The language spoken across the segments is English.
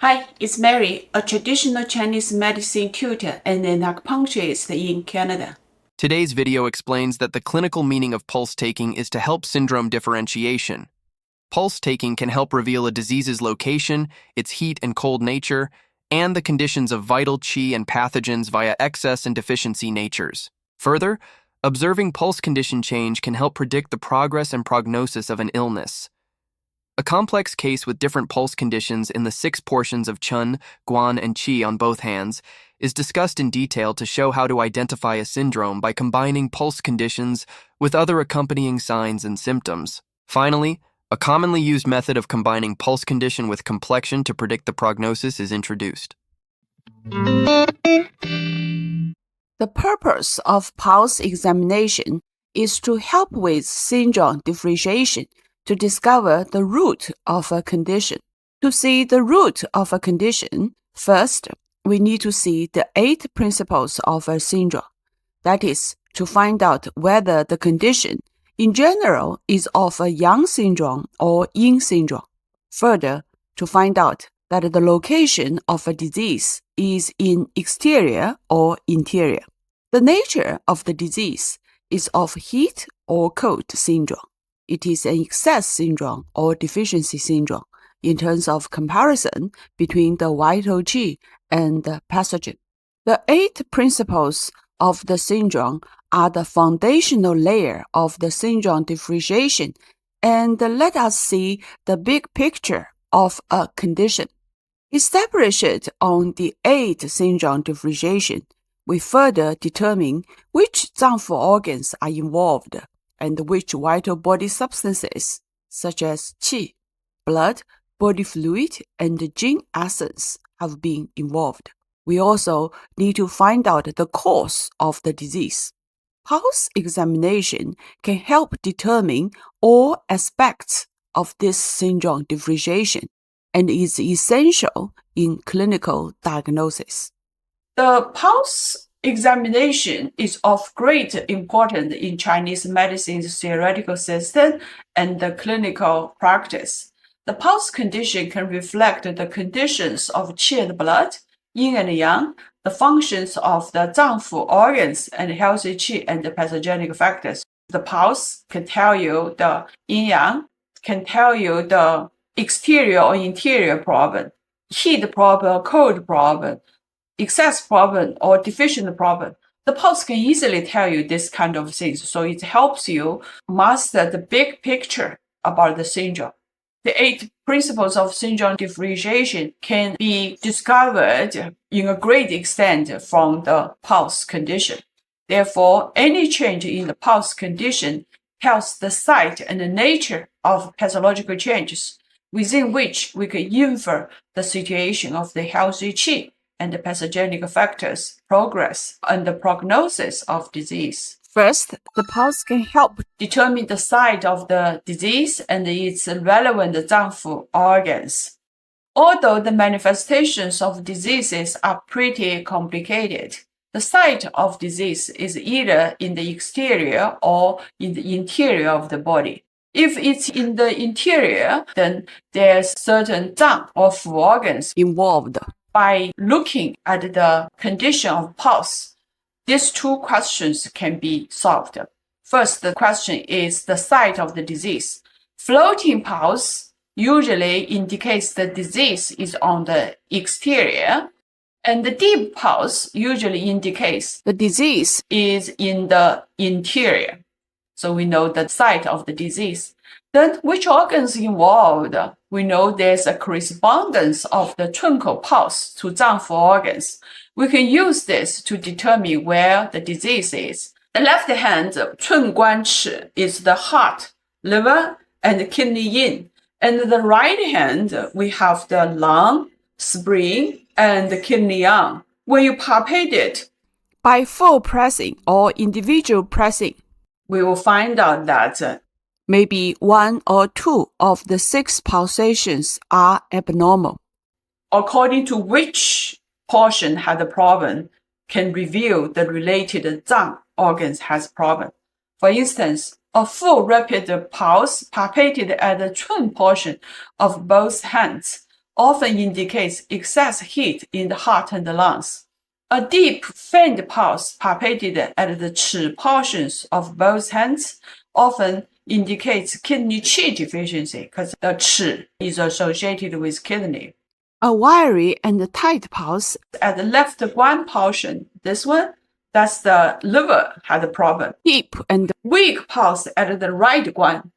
Hi, it's Mary, a traditional Chinese medicine tutor and an acupuncturist in Canada. Today's video explains that the clinical meaning of pulse taking is to help syndrome differentiation. Pulse taking can help reveal a disease's location, its heat and cold nature, and the conditions of vital qi and pathogens via excess and deficiency natures. Further, observing pulse condition change can help predict the progress and prognosis of an illness. A complex case with different pulse conditions in the 6 portions of Chun, Guan, and Qi on both hands is discussed in detail to show how to identify a syndrome by combining pulse conditions with other accompanying signs and symptoms. Finally, a commonly used method of combining pulse condition with complexion to predict the prognosis is introduced. The purpose of pulse examination is to help with syndrome differentiation to discover the root of a condition. To see the root of a condition, first, we need to see the 8 principles of a syndrome. That is, to find out whether the condition in general is of a Yang syndrome or Yin syndrome. Further, to find out that the location of a disease is in exterior or interior. The nature of the disease is of heat or cold syndrome. It is an excess syndrome or deficiency syndrome in terms of comparison between the vital qi and the pathogen. The 8 principles of the syndrome are the foundational layer of the syndrome differentiation, and let us see the big picture of a condition. Established on the 8 syndrome differentiation, we further determine which Zang-Fu organs are involved and which vital body substances, such as qi, blood, body fluid, and gene essence, have been involved. We also need to find out the cause of the disease. Pulse examination can help determine all aspects of this syndrome differentiation and is essential in clinical diagnosis. The pulse examination is of great importance in Chinese medicine's theoretical system and the clinical practice. The pulse condition can reflect the conditions of qi and blood, yin and yang, the functions of the Zang-Fu organs, and healthy qi and the pathogenic factors. The pulse can tell you the yin-yang, can tell you the exterior or interior problem, heat problem, cold problem, excess problem, or deficient problem. The pulse can easily tell you this kind of things, so it helps you master the big picture about the syndrome. The 8 principles of syndrome differentiation can be discovered in a great extent from the pulse condition. Therefore, any change in the pulse condition tells the site and the nature of pathological changes, within which we can infer the situation of the healthy qi and the pathogenic factors, progress, and the prognosis of disease. First, the pulse can help determine the site of the disease and its relevant Zang-Fu organs. Although the manifestations of diseases are pretty complicated, the site of disease is either in the exterior or in the interior of the body. If it's in the interior, then there's certain Zang or Fu organs involved. By looking at the condition of pulse, these 2 questions can be solved. First, the question is the site of the disease. Floating pulse usually indicates the disease is on the exterior, and the deep pulse usually indicates the disease is in the interior. So we know the site of the disease. Then which organs involved? We know there's a correspondence of the Chunkou pulse to Zang-Fu organs. We can use this to determine where the disease is. The left hand, Chun Guan Chi, is the heart, liver, and kidney yin. And the right hand, we have the lung, spleen, and the kidney yang. When you palpate it by full pressing or individual pressing, we will find out that maybe 1 or 2 of the 6 pulsations are abnormal. According to which portion had the problem can reveal the related Zang organs has problem. For instance, a full rapid pulse palpated at the Chun portion of both hands often indicates excess heat in the heart and the lungs. A deep, faint pulse palpated at the qi portions of both hands often indicates kidney qi deficiency because the qi is associated with kidney. A wiry and tight pulse at the left guan portion, this one, that's the liver had a problem. Deep and weak pulse at the right guan.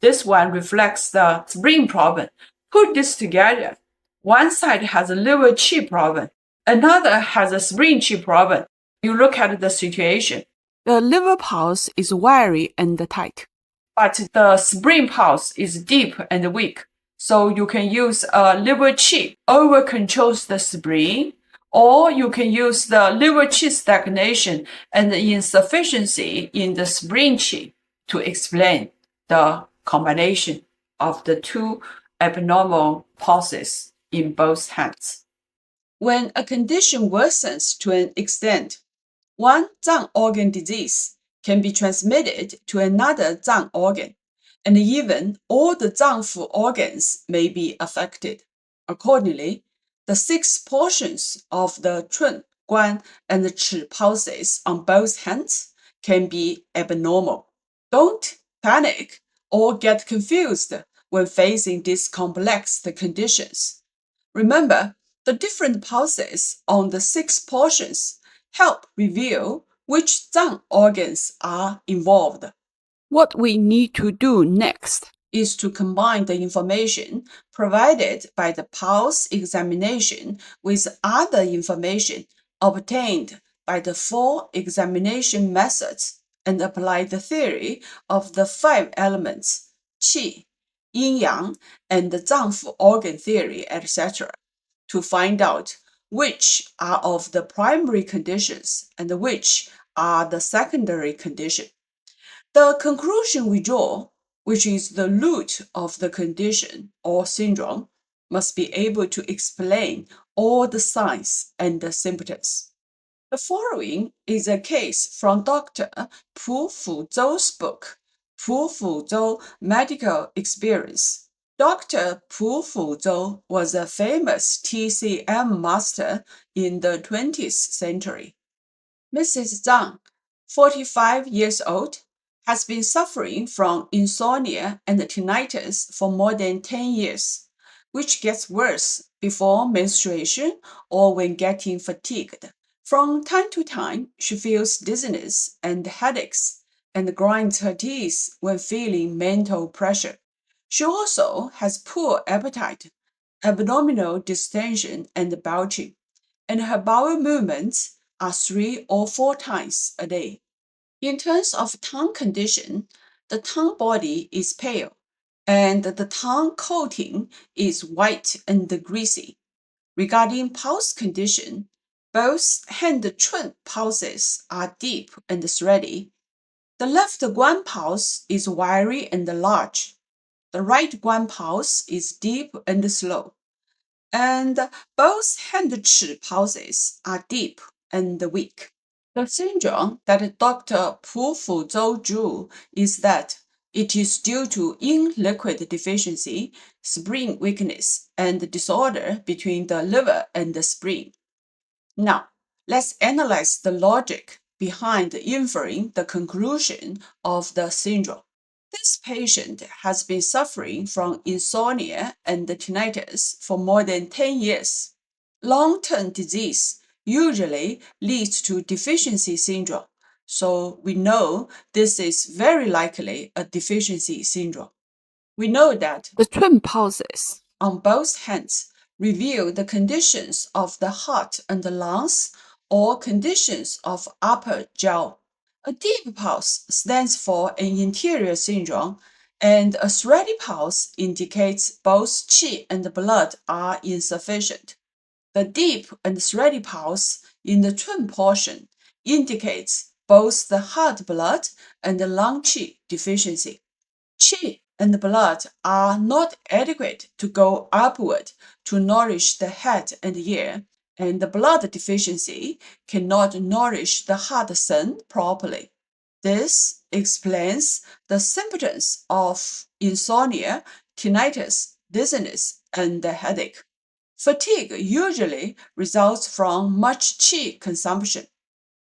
This one reflects the spleen problem. Put this together. One side has a liver qi problem, another has a spleen qi problem. You look at the situation. The liver pulse is wiry and tight, but the spleen pulse is deep and weak. So you can use a liver qi over controls the spleen, or you can use the liver qi stagnation and insufficiency in the spleen qi to explain the combination of the two abnormal pulses in both hands. When a condition worsens to an extent, one Zang organ disease can be transmitted to another Zang organ, and even all the Zang-Fu organs may be affected. Accordingly, the 6 portions of the Chun, Guan, and Chi pulses on both hands can be abnormal. Don't panic or get confused when facing these complex conditions. Remember, the different pulses on the 6 portions help reveal which Zang organs are involved. What we need to do next is to combine the information provided by the pulse examination with other information obtained by the 4 examination methods and apply the theory of the 5 elements, qi, yin-yang, and the Zang-Fu organ theory, etc., to find out which are of the primary conditions and which are the secondary condition. The conclusion we draw, which is the root of the condition or syndrome, must be able to explain all the signs and the symptoms. The following is a case from Dr. Pu Zhou's book, Pu Zhou Medical Experience. Dr. Pu Zhou was a famous TCM master in the 20th century. Mrs. Zhang, 45 years old, has been suffering from insomnia and tinnitus for more than 10 years, which gets worse before menstruation or when getting fatigued. From time to time, she feels dizziness and headaches and grinds her teeth when feeling mental pressure. She also has poor appetite, abdominal distension, and belching, and her bowel movements are 3 or 4 times a day. In terms of tongue condition, the tongue body is pale, and the tongue coating is white and greasy. Regarding pulse condition, both hand chun pulses are deep and thready. The left guan pulse is wiry and large. The right guan pulse is deep and slow. And both hand chi pulses are deep and weak. The syndrome that Dr. Pu Zhou drew is that it is due to yin liquid deficiency, spleen weakness, and disorder between the liver and the spleen. Now, let's analyze the logic behind inferring the conclusion of the syndrome. This patient has been suffering from insomnia and tinnitus for more than 10 years. Long-term disease usually leads to deficiency syndrome, so we know this is very likely a deficiency syndrome. We know that the twin pulses on both hands reveal the conditions of the heart and the lungs or conditions of upper jaw. A deep pulse stands for an interior syndrome, and a thready pulse indicates both qi and blood are insufficient. The deep and thready pulse in the twin portion indicates both the heart blood and the lung qi deficiency. Qi and blood are not adequate to go upward to nourish the head and ear, and the blood deficiency cannot nourish the heart sun properly. This explains the symptoms of insomnia, tinnitus, dizziness, and headache. Fatigue usually results from much qi consumption.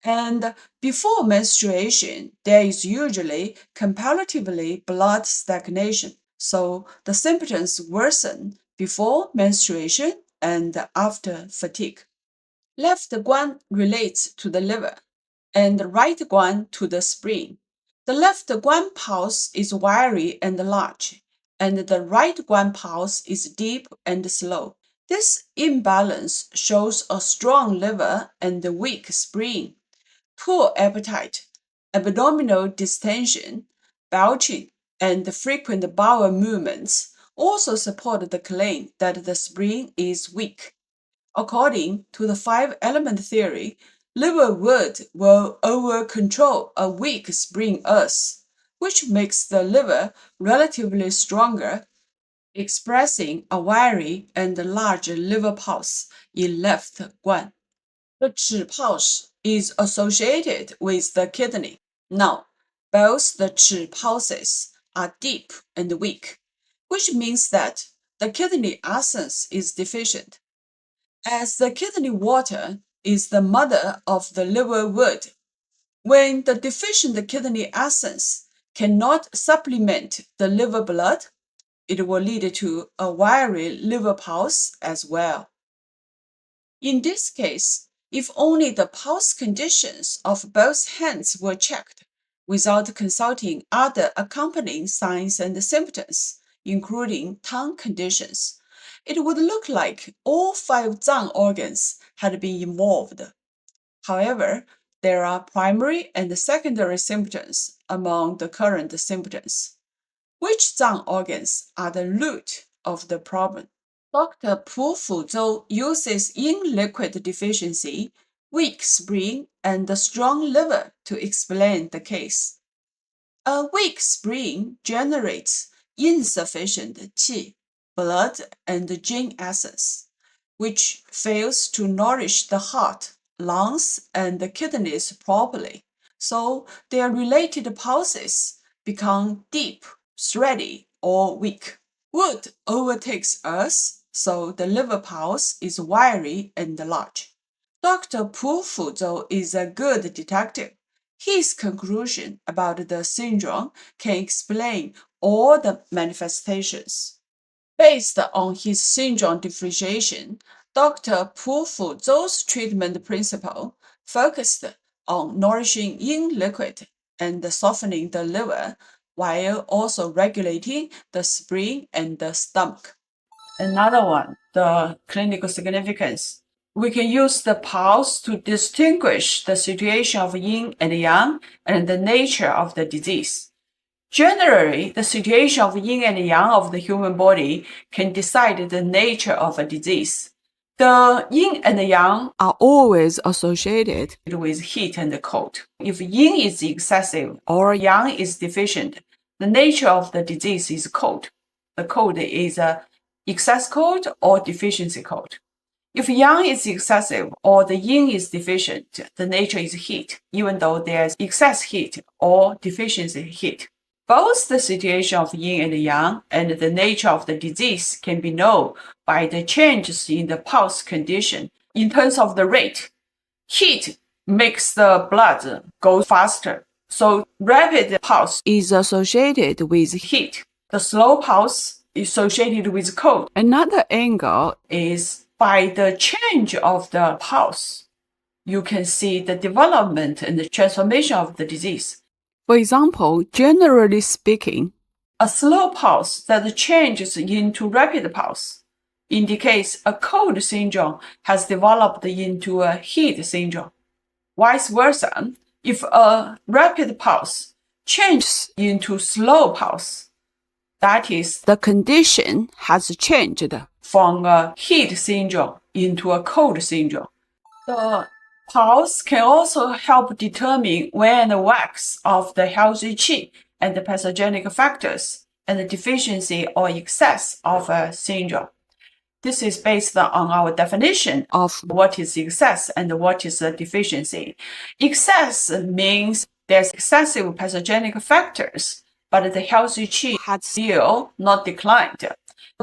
And before menstruation, there is usually comparatively blood stagnation. So the symptoms worsen before menstruation and after fatigue. Left guan relates to the liver, and the right guan to the spleen. The left guan pulse is wiry and large, and the right guan pulse is deep and slow. This imbalance shows a strong liver and a weak spleen. Poor appetite, abdominal distension, belching, and frequent bowel movements also support the claim that the spleen is weak. According to the five-element theory, liver wood will over-control a weak spleen earth, which makes the liver relatively stronger, expressing a wiry and large liver pulse in left guan. The Qi pulse is associated with the kidney. Now, both the Qi pulses are deep and weak, which means that the kidney essence is deficient. As the kidney water is the mother of the liver wood, when the deficient kidney essence cannot supplement the liver blood, it will lead to a wiry liver pulse as well. In this case, if only the pulse conditions of both hands were checked without consulting other accompanying signs and symptoms, including tongue conditions, it would look like all five Zang organs had been involved. However, there are primary and secondary symptoms among the current symptoms. Which Zang organs are the root of the problem? Dr. Pu Fuzhou uses yin liquid deficiency, weak spleen, and a strong liver to explain the case. A weak spleen generates insufficient qi, blood, and jing essence, which fails to nourish the heart, lungs, and the kidneys properly. So their related pulses become deep, thready, or weak. Wood overtakes earth, so the liver pulse is wiry and large. Dr. Pu Fuzhou is a good detective. His conclusion about the syndrome can explain all the manifestations. Based on his syndrome differentiation, Dr. Pu Fuzhou's treatment principle focused on nourishing yin liquid and softening the liver, while also regulating the spleen and the stomach. Another one, the clinical significance. We can use the pulse to distinguish the situation of yin and yang and the nature of the disease. Generally, the situation of yin and yang of the human body can decide the nature of a disease. The yin and yang are always associated with heat and cold. If yin is excessive or yang is deficient, the nature of the disease is cold. The cold is excess cold or deficiency cold. If yang is excessive or the yin is deficient, the nature is heat, even though there's excess heat or deficiency heat. Both the situation of yin and yang and the nature of the disease can be known by the changes in the pulse condition in terms of the rate. Heat makes the blood go faster, so rapid pulse is associated with heat. The slow pulse is associated with cold. Another angle is by the change of the pulse, you can see the development and the transformation of the disease. For example, generally speaking, a slow pulse that changes into rapid pulse indicates a cold syndrome has developed into a heat syndrome. Vice versa, if a rapid pulse changes into slow pulse, that is, the condition has changed from a heat syndrome into a cold syndrome. The pulse can also help determine when the wax of the healthy qi and the pathogenic factors and the deficiency or excess of a syndrome. This is based on our definition of what is excess and what is a deficiency. Excess means there's excessive pathogenic factors, but the healthy qi has still not declined.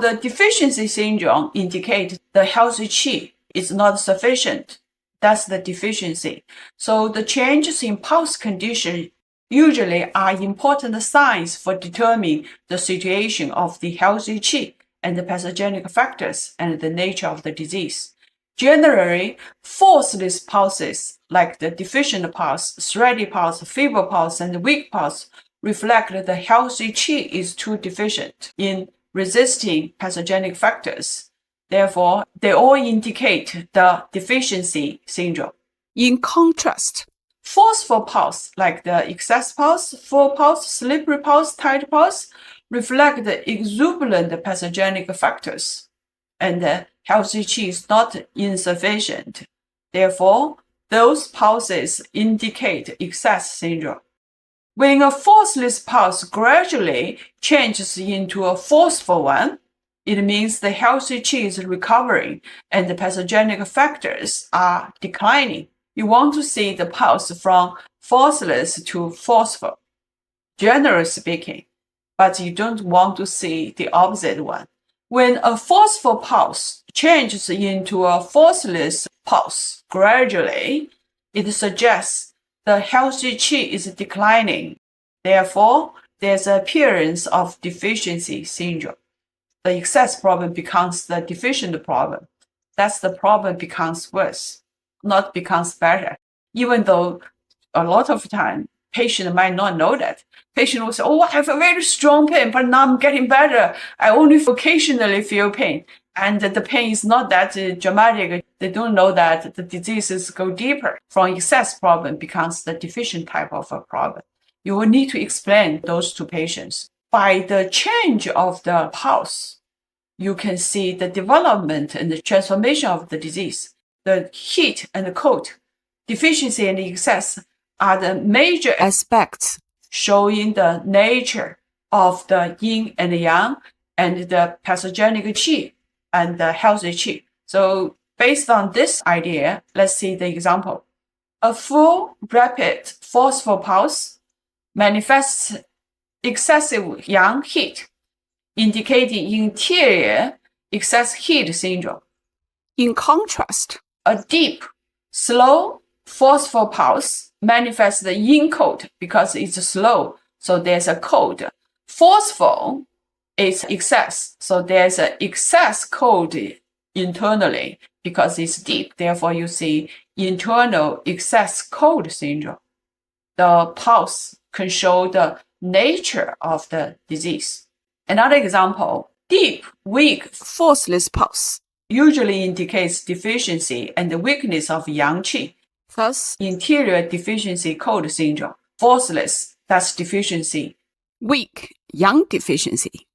The deficiency syndrome indicates the healthy qi is not sufficient. That's the deficiency. So the changes in pulse condition usually are important signs for determining the situation of the healthy qi and the pathogenic factors and the nature of the disease. Generally, forceless pulses like the deficient pulse, thready pulse, feeble pulse, and weak pulse reflect that the healthy qi is too deficient in resisting pathogenic factors. Therefore, they all indicate the deficiency syndrome. In contrast, forceful pulse, like the excess pulse, full pulse, slippery pulse, tight pulse, reflect the exuberant pathogenic factors, and the healthy qi is not insufficient. Therefore, those pulses indicate excess syndrome. When a forceless pulse gradually changes into a forceful one, it means the healthy qi is recovering and the pathogenic factors are declining. You want to see the pulse from forceless to forceful, generally speaking, but you don't want to see the opposite one. When a forceful pulse changes into a forceless pulse gradually, it suggests the healthy qi is declining. Therefore, there's an appearance of deficiency syndrome. The excess problem becomes the deficient problem. That's the problem becomes worse, not becomes better. Even though a lot of time, patient might not know that. Patient will say, oh, I have a very strong pain, but now I'm getting better. I only occasionally feel pain. And the pain is not that dramatic. They don't know that the diseases go deeper. From excess problem becomes the deficient type of a problem. You will need to explain those to patients. By the change of the pulse, you can see the development and the transformation of the disease. The heat and the cold, deficiency and excess are the major aspects showing the nature of the yin and yang and the pathogenic qi and the healthy qi. So based on this idea, let's see the example. A full, rapid, forceful pulse manifests excessive yang heat, indicating interior excess heat syndrome. In contrast, a deep, slow, forceful pulse manifests the yin cold because it's slow, so there's a cold. Forceful is excess, so there's an excess cold internally because it's deep. Therefore, you see internal excess cold syndrome. The pulse can show the nature of the disease. Another example, deep, weak, forceless pulse usually indicates deficiency and the weakness of yang qi. Thus, interior deficiency cold syndrome. Forceless, that's deficiency. Weak, yang deficiency.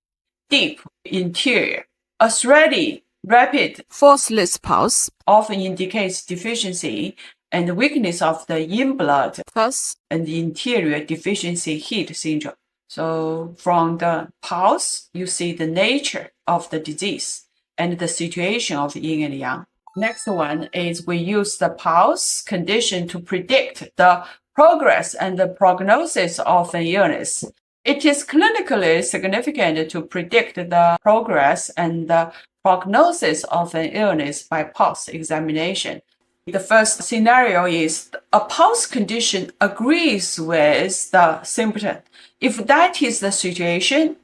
Deep, interior. A thready, rapid, forceless pulse often indicates deficiency and the weakness of the yin blood, thus, and the interior deficiency heat syndrome. So from the pulse, you see the nature of the disease and the situation of yin and yang. Next one is we use the pulse condition to predict the progress and the prognosis of an illness. It is clinically significant to predict the progress and the prognosis of an illness by pulse examination. The first scenario is a pulse condition agrees with the symptom. If that is the situation,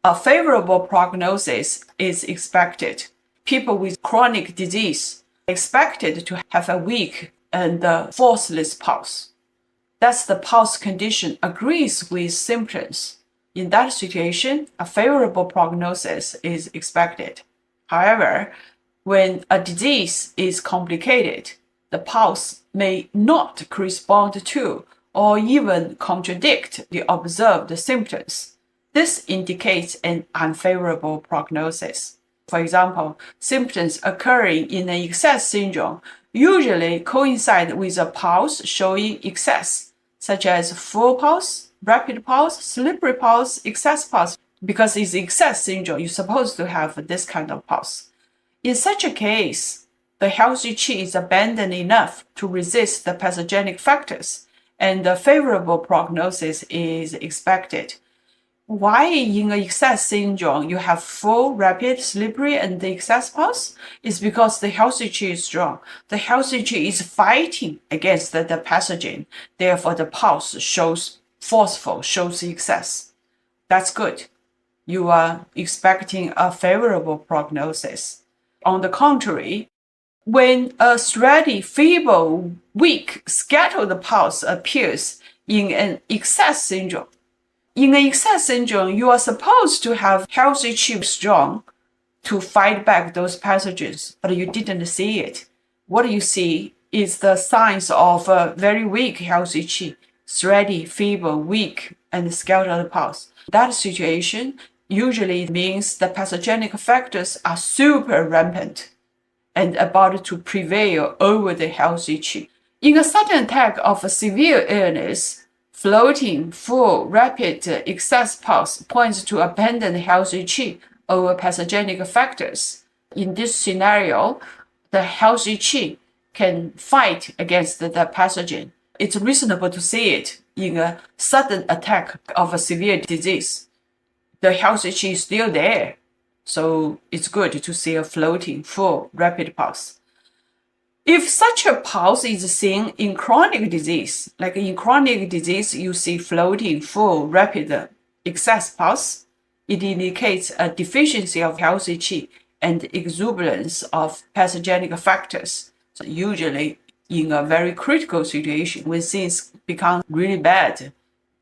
a favorable prognosis is expected. People with chronic disease are expected to have a weak and forceless pulse. That's the pulse condition agrees with symptoms. In that situation, a favorable prognosis is expected. However, when a disease is complicated, the pulse may not correspond to or even contradict the observed symptoms. This indicates an unfavorable prognosis. For example, symptoms occurring in an excess syndrome usually coincide with a pulse showing excess, such as full pulse, rapid pulse, slippery pulse, excess pulse. Because it's excess syndrome, you're supposed to have this kind of pulse. In such a case, the healthy qi is abundant enough to resist the pathogenic factors, and the favorable prognosis is expected. why in an excess syndrome you have full, rapid, slippery, and the excess pulse is because the healthy qi is strong. The healthy qi is fighting against the pathogen. Therefore, the pulse shows forceful, shows excess. That's good. You are expecting a favorable prognosis. On the contrary, when a steady, feeble, weak, scattered pulse appears in an excess syndrome, in an excess syndrome, you are supposed to have healthy qi strong to fight back those pathogens, but you didn't see it. What you see is the signs of a very weak healthy qi, steady, feeble, weak, and scattered pulse. That situation usually means the pathogenic factors are super rampant and about to prevail over the healthy qi. In a sudden attack of a severe illness, floating, full, rapid, excess pulse points to abandon healthy qi over pathogenic factors. In this scenario, the healthy qi can fight against the pathogen. It's reasonable to see it in a sudden attack of a severe disease. The healthy qi is still there. So it's good to see a floating, full, rapid pulse. If such a pulse is seen in chronic disease, like in chronic disease, you see floating, full, rapid, excess pulse, it indicates a deficiency of healthy qi and exuberance of pathogenic factors. So usually in a very critical situation, when things become really bad,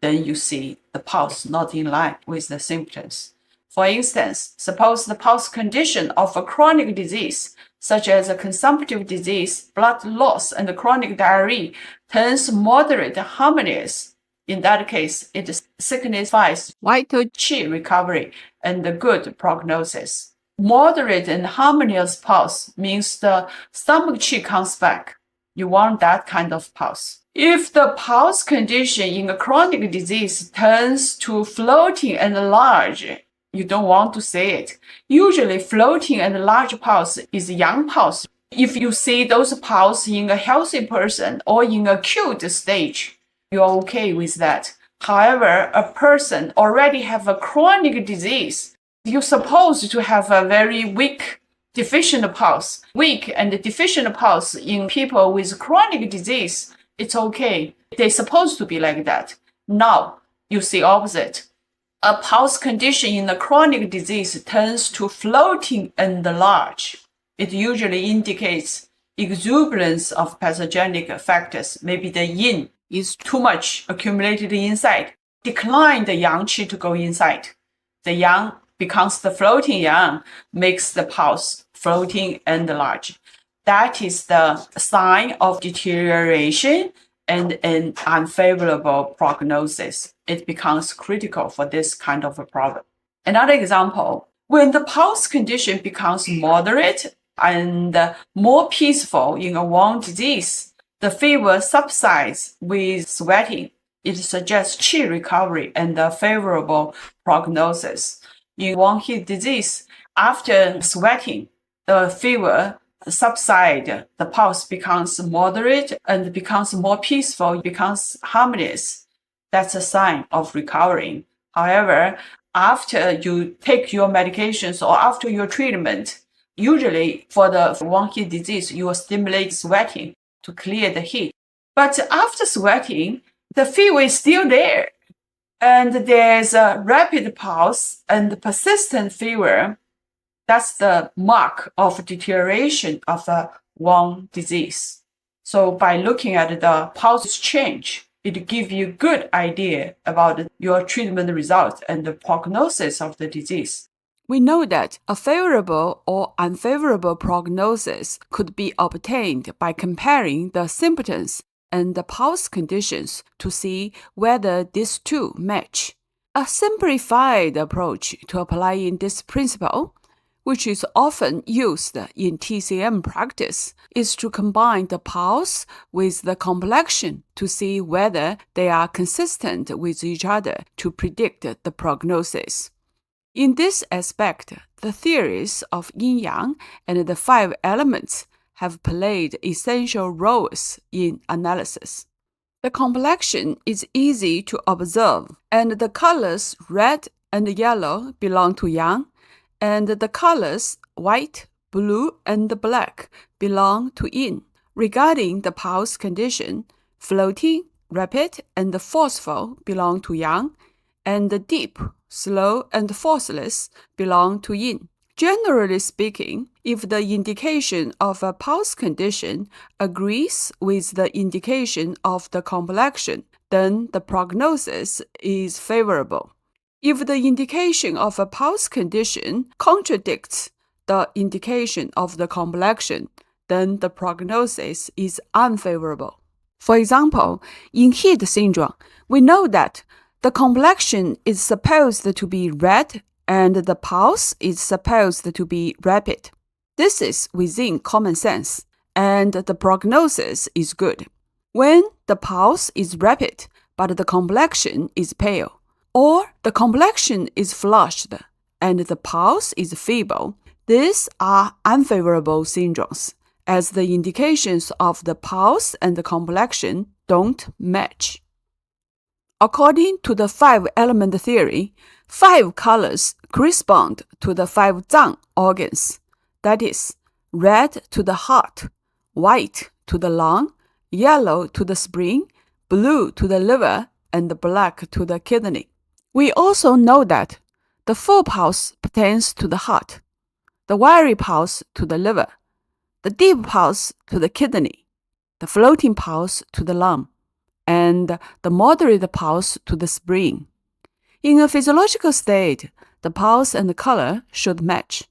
then you see the pulse not in line with the symptoms. For instance, suppose the pulse condition of a chronic disease, such as a consumptive disease, blood loss, and chronic diarrhea, turns moderate harmonious. In that case, it signifies vital qi recovery and a good prognosis. Moderate and harmonious pulse means the stomach qi comes back. You want that kind of pulse. If the pulse condition in a chronic disease turns to floating and large, you don't want to see it. Usually, floating and large pulse is yang pulse. If you see those pulse in a healthy person or in acute stage, you're okay with that. However, a person already have a chronic disease, you're supposed to have a very weak deficient pulse. Weak and deficient pulse in people with chronic disease, it's okay. They're supposed to be like that. Now, you see opposite. A pulse condition in a chronic disease turns to floating and large. It usually indicates exuberance of pathogenic factors. Maybe the yin is too much accumulated inside. Decline the yang qi to go inside. The yang becomes the floating yang, makes the pulse floating and large. That is the sign of deterioration and an unfavorable prognosis. It becomes critical for this kind of a problem. Another example, when the pulse condition becomes moderate and more peaceful in a wound disease, the fever subsides with sweating. It suggests qi recovery and a favorable prognosis. In wound heat disease, after sweating, the fever subside, the pulse becomes moderate and becomes more peaceful, becomes harmonious. That's a sign of recovering. However, after you take your medications or after your treatment, usually for the wound heat disease, you will stimulate sweating to clear the heat. But after sweating, the fever is still there. And there's a rapid pulse and persistent fever. That's the mark of deterioration of a wound disease. So by looking at the pulse change, it gives you a good idea about your treatment results and the prognosis of the disease. We know that a favorable or unfavorable prognosis could be obtained by comparing the symptoms and the pulse conditions to see whether these two match. A simplified approach to applying this principle, which is often used in TCM practice, is to combine the pulse with the complexion to see whether they are consistent with each other to predict the prognosis. In this aspect, the theories of Yin-Yang and the 5 elements have played essential roles in analysis. The complexion is easy to observe, and the colors red and yellow belong to yang, and the colors white, blue, and black belong to yin. Regarding the pulse condition, floating, rapid, and forceful belong to yang, and the deep, slow, and forceless belong to yin. Generally speaking, if the indication of a pulse condition agrees with the indication of the complexion, then the prognosis is favorable. If the indication of a pulse condition contradicts the indication of the complexion, then the prognosis is unfavorable. For example, in heat syndrome, we know that the complexion is supposed to be red and the pulse is supposed to be rapid. This is within common sense, and the prognosis is good. When the pulse is rapid but the complexion is pale, or the complexion is flushed and the pulse is feeble, these are unfavorable syndromes, as the indications of the pulse and the complexion don't match. According to the 5-element theory, 5 colors correspond to the 5 Zang organs, that is, red to the heart, white to the lung, yellow to the spleen, blue to the liver, and black to the kidney. We also know that the full pulse pertains to the heart, the wiry pulse to the liver, the deep pulse to the kidney, the floating pulse to the lung, and the moderate pulse to the spleen. In a physiological state, the pulse and the color should match.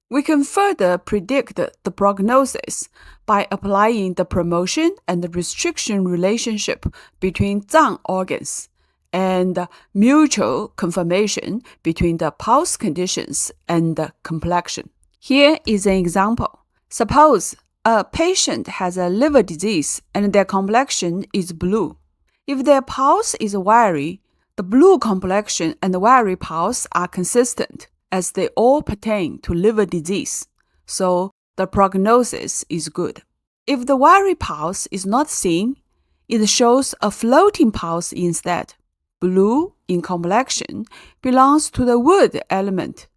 We can further predict the prognosis by applying the promotion and the restriction relationship between Zang organs and mutual confirmation between the pulse conditions and the complexion. Here is an example. Suppose a patient has a liver disease and their complexion is blue. If their pulse is wiry, the blue complexion and the wiry pulse are consistent, as they all pertain to liver disease, so the prognosis is good. If the wiry pulse is not seen, it shows a floating pulse instead. Blue in complexion belongs to the wood element,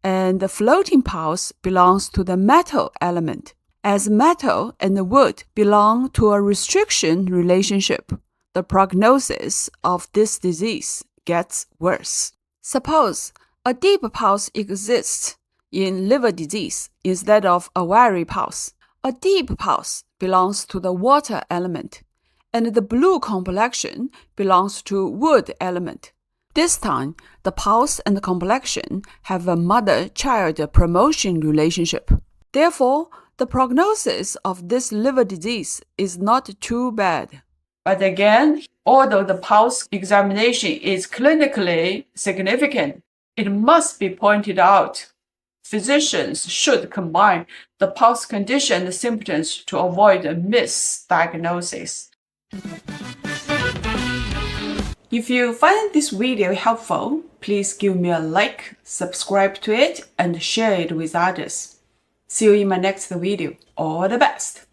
and the floating pulse belongs to the metal element. As metal and wood belong to a restriction relationship, the prognosis of this disease gets worse. Suppose a deep pulse exists in liver disease instead of a wiry pulse. A deep pulse belongs to the water element, and the blue complexion belongs to wood element. This time, the pulse and the complexion have a mother-child promotion relationship. Therefore, the prognosis of this liver disease is not too bad. But again, although the pulse examination is clinically significant, it must be pointed out. Physicians should combine the pulse condition and symptoms to avoid a misdiagnosis. If you find this video helpful, please give me a like, subscribe to it, and share it with others. See you in my next video. All the best!